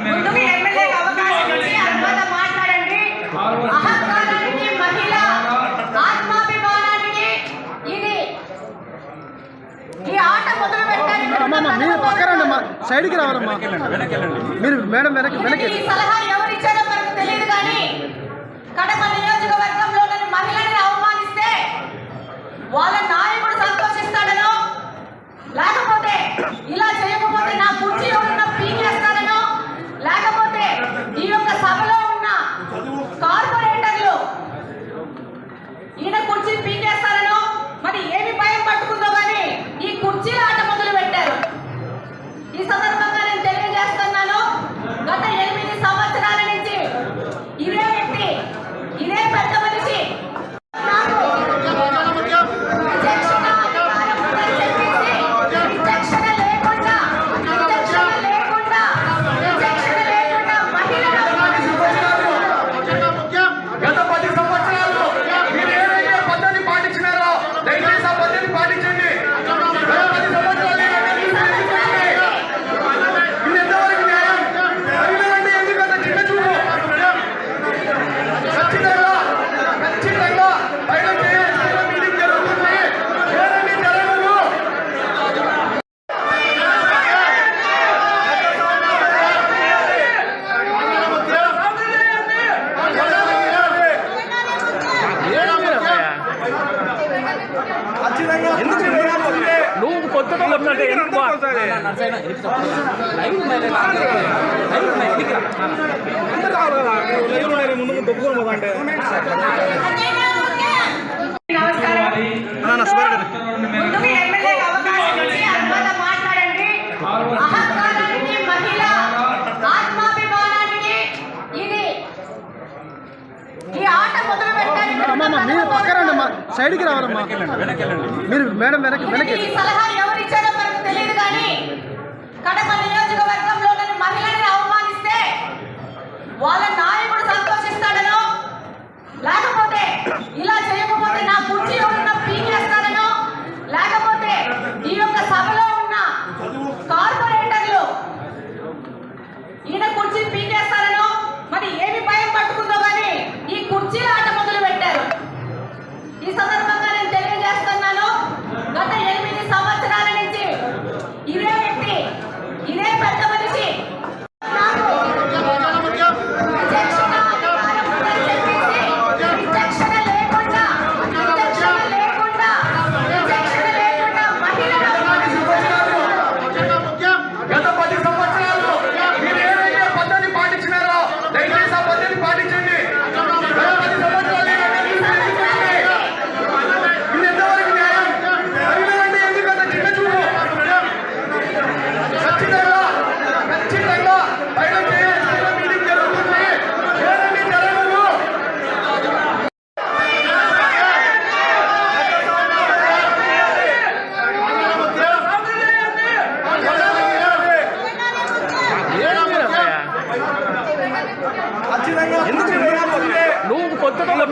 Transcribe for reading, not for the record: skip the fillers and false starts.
ముందుకు ఎమ్మెల్యేకి అవకాశం ఇచ్చి అనుమతి మాట్లాడండి. అహంకారానికి, మహిళ ఆత్మాభిమానానికి ఇది ఈ ఆట మొదలు సైడ్కి రావాలమ్మా. మీరు మేడం వెనక్కి. ఈ సలహా ఎవరిచ్చారో మనకు తెలియదు, కానీ కడప నియోజకవర్గంలోని మహిళని అవమానిస్తే వాళ్ళ నాయకుడు సంతోషిస్తాడనో, లేకపోతే ఇలా చేయకపోతే నా కుర్చీ ఉన్న పీకేస్తాడనో, లేకపోతే ఈ యొక్క సభలో ఉన్న కార్పొరేటర్లు ఈయన కుర్చీ పీకేస్తారనో, మరి ఏమి భయం పట్టుకుందో కానీ ఈ కుర్చీల ఆట మొదలు పెట్టారు. ఈ సందర్భంగా నేను తెలియజేస్తున్నాను, గత 8 సంవత్సరాల నుంచి ఇదే వ్యక్తి, ఇదే పెద్ద మనిషి నువ్వు కొత్త ముందుకు ఎమ్మెల్యేకి అవకాశం ఇచ్చి అనుమతి మాట్లాడండి. అహంకారానికి, మహిళ ఆత్మాభిమానానికి ఇది ఈ ఆట మొదలు సైడ్కి రావాలమ్మా. మీరు మేడం వెనక్కి. ఈ సలహా ఎవరిచ్చారో మనకు తెలియదు, కానీ కడప నియోజకవర్గంలోని మహిళని అవమానిస్తే వాళ్ళ నాయకుడు సంతోషిస్తాడనో, లేకపోతే ఇలా చేయకపోతే నా కుర్చీ ఉన్న పీకేస్తాడనో, లేకపోతే ఈ యొక్క సభలో ఉన్న కార్పొరేటర్లు ఈయన కుర్చీ పీకేస్తారనో, మరి ఏమి భయం పట్టుకుందో కానీ ఈ కుర్చీల ఆట మొదలు పెట్టారు. ఈ సందర్భంగా నేను తెలియజేస్తున్నాను, గత 8 సంవత్సరాల నుంచి ఇదే వ్యక్తి, ఇదే పెద్ద మనిషి నువ్వు కొత్త ముందు